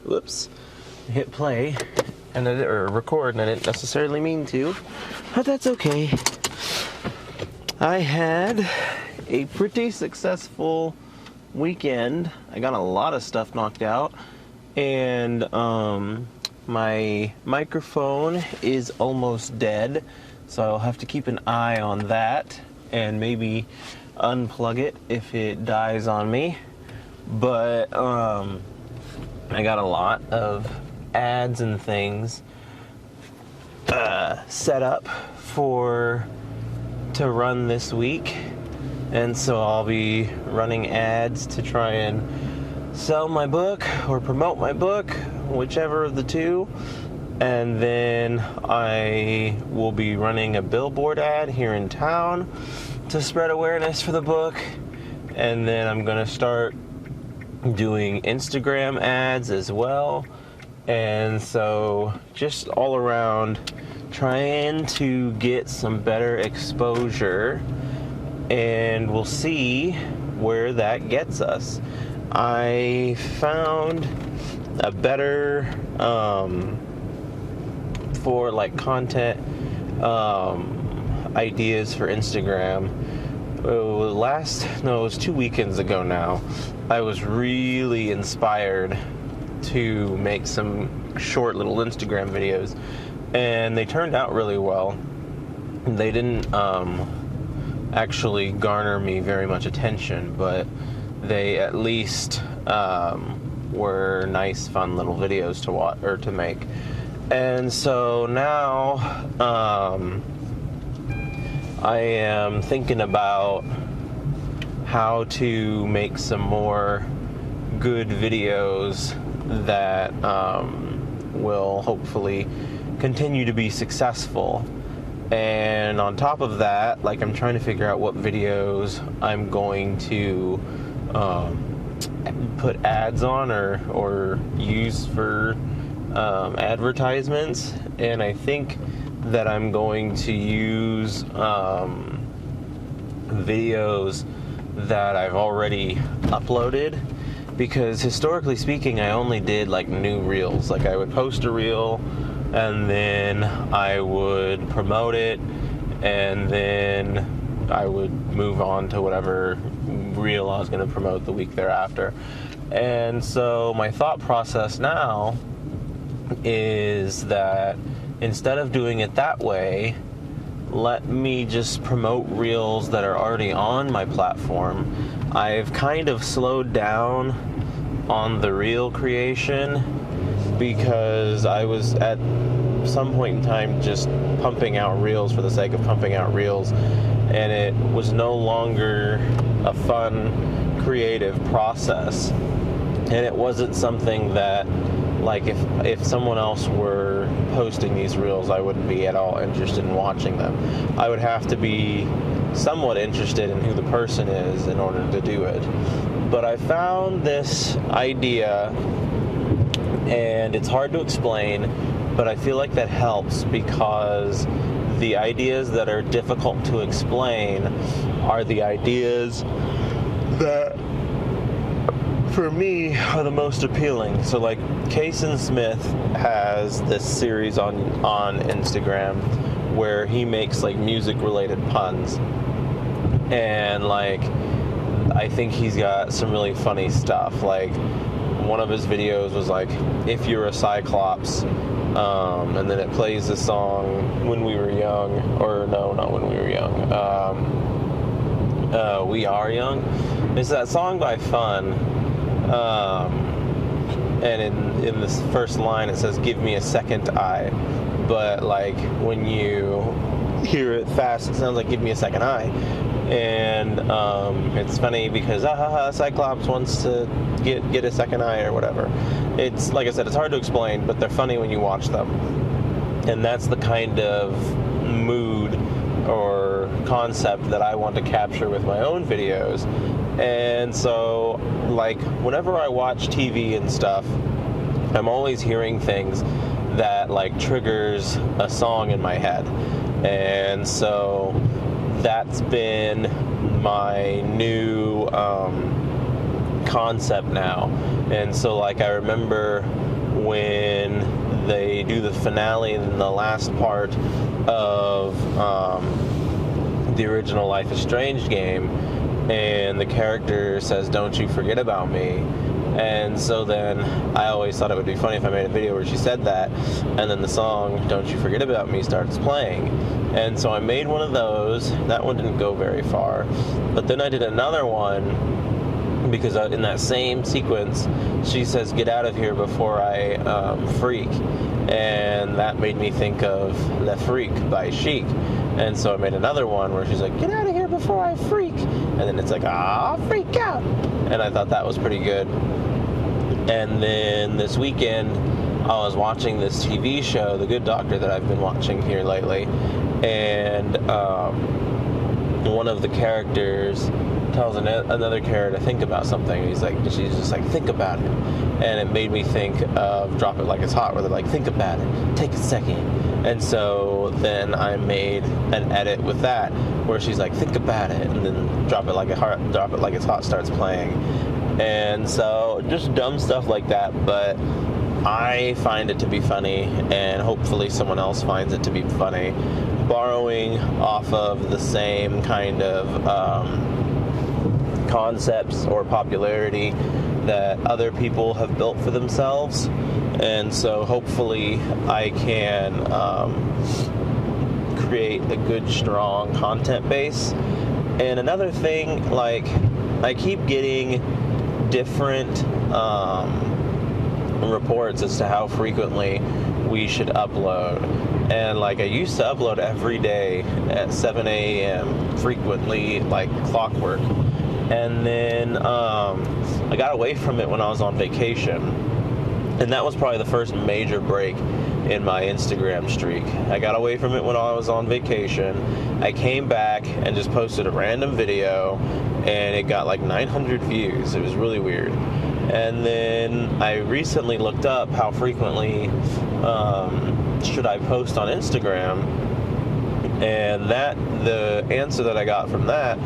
whoops, hit play or record, and I didn't necessarily mean to, but that's okay. I had a pretty successful weekend. I got a lot of stuff knocked out, and my microphone is almost dead, so I'll have to keep an eye on that and maybe unplug it if it dies on me. But I got a lot of ads and things set up to run this week, and so I'll be running ads to try and sell my book or promote my book, whichever of the two. And then I will be running a billboard ad here in town to spread awareness for the book, and then I'm gonna start doing Instagram ads as well. And so just all around trying to get some better exposure, and we'll see where that gets us. I found a better for like content ideas for Instagram. It was 2 weekends ago now. I was really inspired to make some short little Instagram videos, and they turned out really well. They didn't actually garner me very much attention, but they at least were nice, fun little videos to watch or to make. And so now I am thinking about how to make some more good videos that will hopefully continue to be successful. And on top of that, like, I'm trying to figure out what videos I'm going to put ads on or use for advertisements. And I think that I'm going to use videos that I've already uploaded, because historically speaking, I only did like new reels. Like, I would post a reel and then I would promote it, and then I would move on to whatever reel I was going to promote the week thereafter. And so my thought process now is that instead of doing it that way, let me just promote reels that are already on my platform. I've kind of slowed down on the reel creation because I was at some point in time just pumping out reels for the sake of pumping out reels, and it was no longer a fun, creative process. And it wasn't something that, like, if someone else were posting these reels, I wouldn't be at all interested in watching them. I would have to be somewhat interested in who the person is in order to do it. But I found this idea, and it's hard to explain, but I feel like that helps, because the ideas that are difficult to explain are the ideas that, for me, are the most appealing. So, like, Kason Smith has this series on Instagram where he makes like music-related puns, and like, I think he's got some really funny stuff. Like, one of his videos was like, if you're a Cyclops, and then it plays the song When We Were Young, or no, not When We Were Young, We Are Young. It's that song by Fun, and in this first line it says, give me a second eye, but like, when you hear it fast, it sounds like give me a second eye. And it's funny because Cyclops wants to get a second eye or whatever. It's, like I said, it's hard to explain, but they're funny when you watch them. And that's the kind of mood or concept that I want to capture with my own videos. And so, like, whenever I watch TV and stuff, I'm always hearing things that like triggers a song in my head. And so that's been my new concept now. And so like I remember when they do the finale in the last part of the original Life is Strange game, and the character says, "Don't you forget about me." And so then I always thought it would be funny if I made a video where she said that, and then the song "Don't You Forget About Me" starts playing. And so I made one of those. That one didn't go very far. But then I did another one, because in that same sequence, she says, "Get out of here before I freak." And that made me think of "The Freak" by Chic. And so I made another one where she's like, "Get out of here before I freak." And then it's like, "Ah, freak out." And I thought that was pretty good. And then this weekend, I was watching this TV show, The Good Doctor, that I've been watching here lately. And one of the characters tells another character to think about something. And she's just like, "Think about it." And it made me think of Drop It Like It's Hot, where they're like, "Think about it, take a second." And so then I made an edit with that, where she's like, "Think about it," and then Drop It Like It's Hot starts playing. And so just dumb stuff like that, but I find it to be funny, and hopefully someone else finds it to be funny. Borrowing off of the same kind of concepts or popularity that other people have built for themselves. And so hopefully I can create a good, strong content base. And another thing, like, I keep getting different reports as to how frequently we should upload. And like, I used to upload every day at 7 a.m. frequently, like clockwork. And then I got away from it when I was on vacation. And that was probably the first major break in my Instagram streak. I got away from it when I was on vacation. I came back and just posted a random video, and it got like 900 views. It was really weird. And then I recently looked up how frequently should I post on Instagram, and the answer that I got from that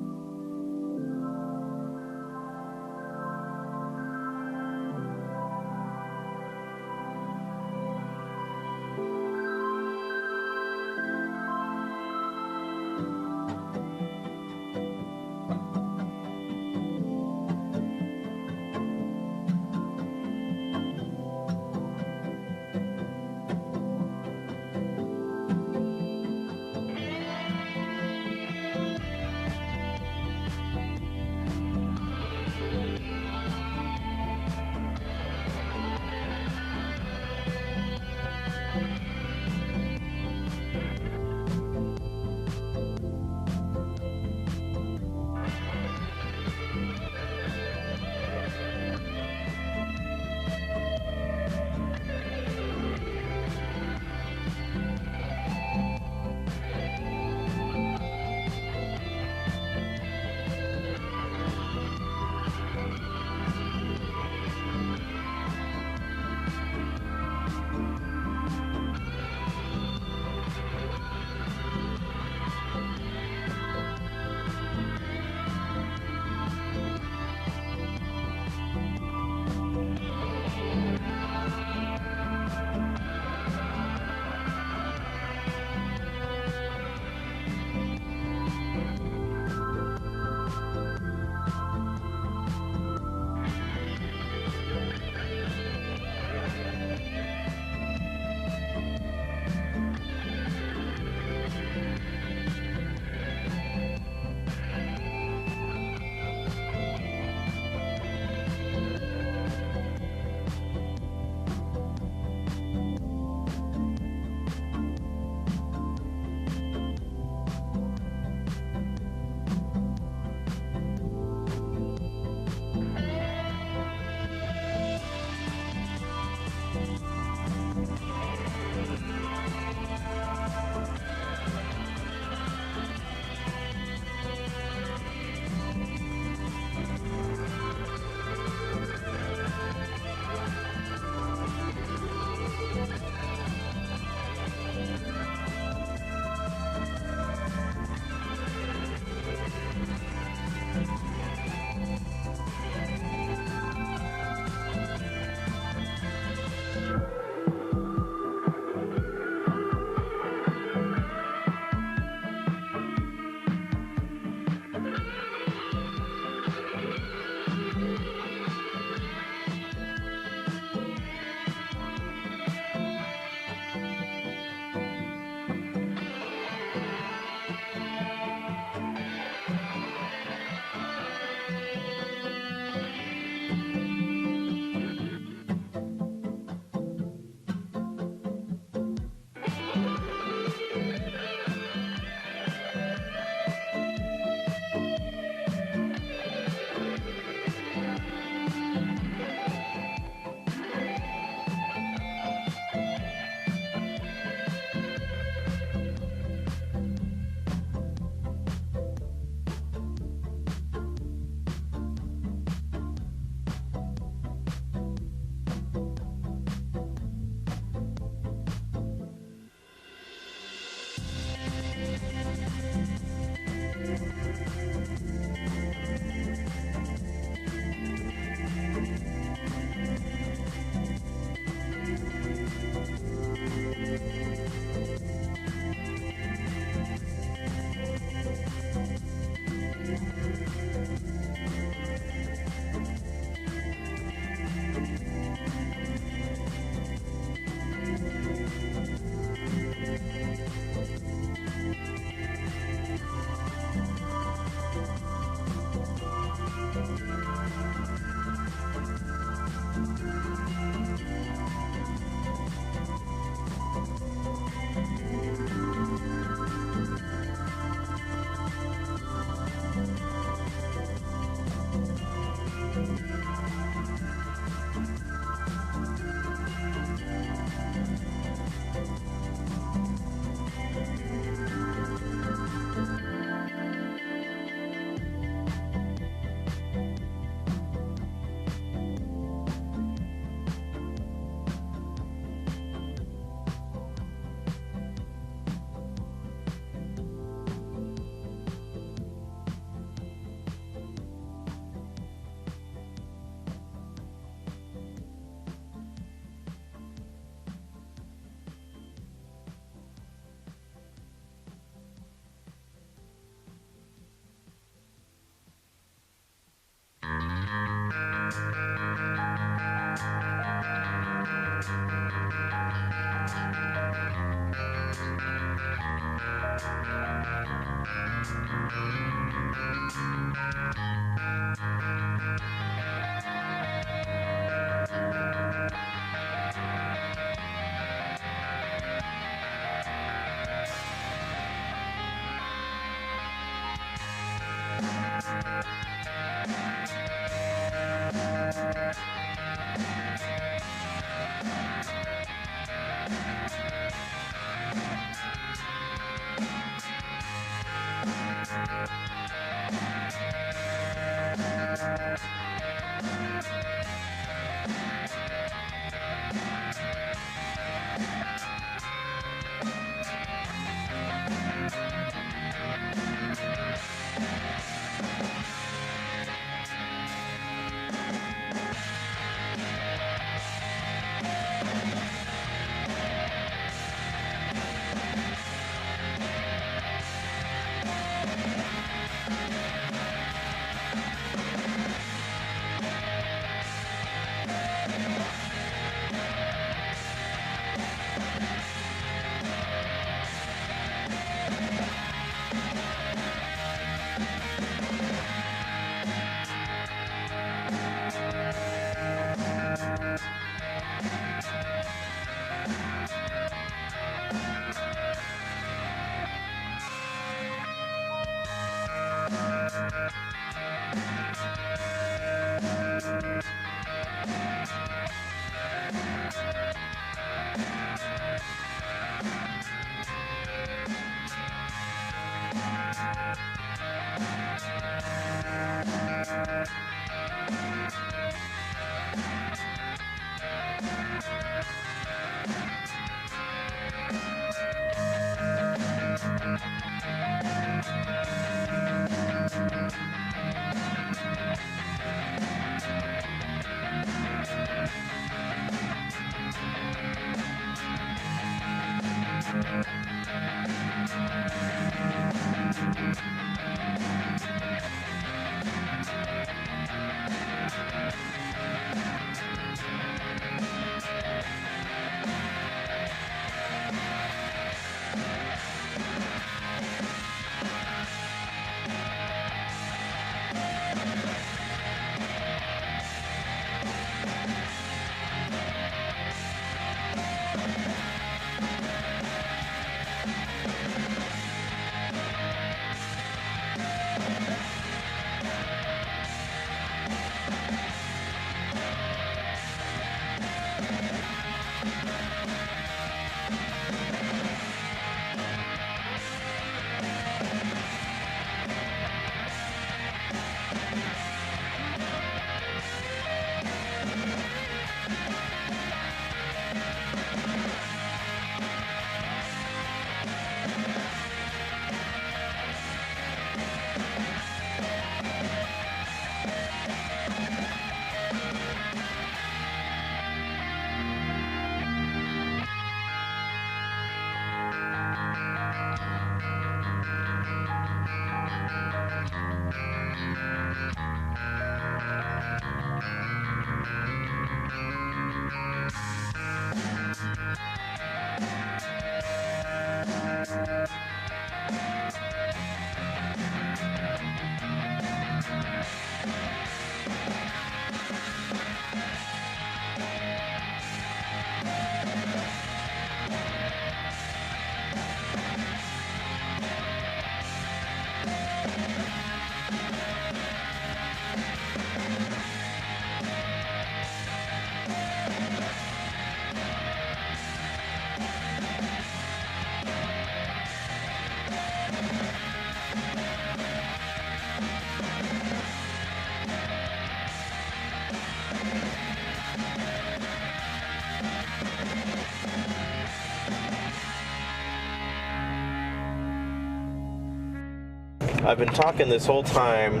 I've been talking this whole time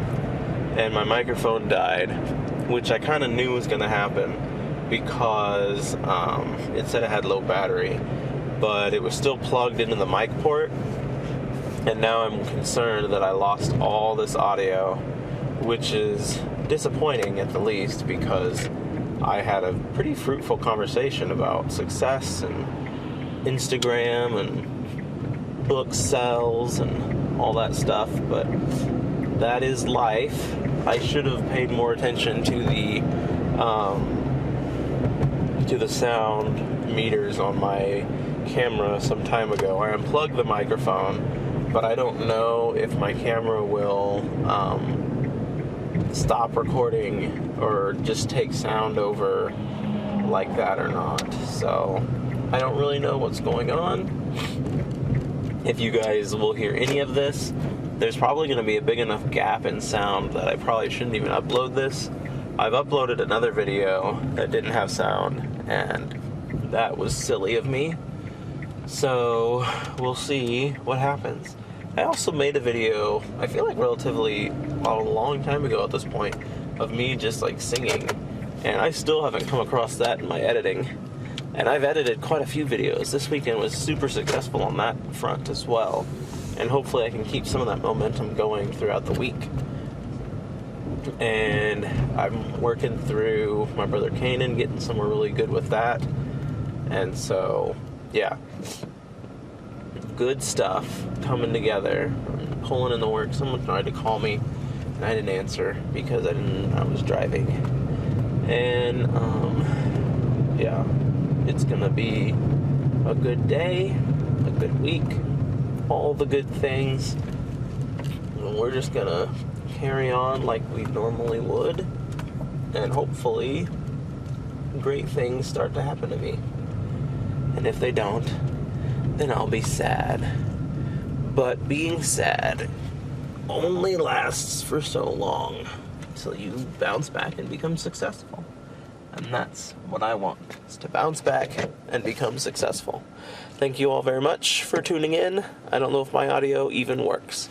and my microphone died, which I kind of knew was going to happen because it said it had low battery, but it was still plugged into the mic port, and now I'm concerned that I lost all this audio, which is disappointing at the least because I had a pretty fruitful conversation about success and Instagram and book sales and all that stuff, but that is life. I should have paid more attention to the sound meters on my camera some time ago. I unplugged the microphone, but I don't know if my camera will stop recording or just take sound over like that or not. So I don't really know what's going on. If you guys will hear any of this, there's probably going to be a big enough gap in sound that I probably shouldn't even upload this. I've uploaded another video that didn't have sound, and that was silly of me. So we'll see what happens. I also made a video, I feel like relatively a long time ago at this point, of me just like singing, and I still haven't come across that in my editing. And I've edited quite a few videos. This weekend was super successful on that front as well, and hopefully I can keep some of that momentum going throughout the week. And I'm working through my brother Kanan, getting somewhere really good with that. And so, yeah, good stuff coming together, pulling in the works. Someone tried to call me, and I didn't answer because I was driving. And, yeah, it's gonna be a good day, a good week, all the good things. And we're just gonna carry on like we normally would, and hopefully great things start to happen to me. And if they don't, then I'll be sad. But being sad only lasts for so long until you bounce back and become successful. And that's what I want, is to bounce back and become successful. Thank you all very much for tuning in. I don't know if my audio even works.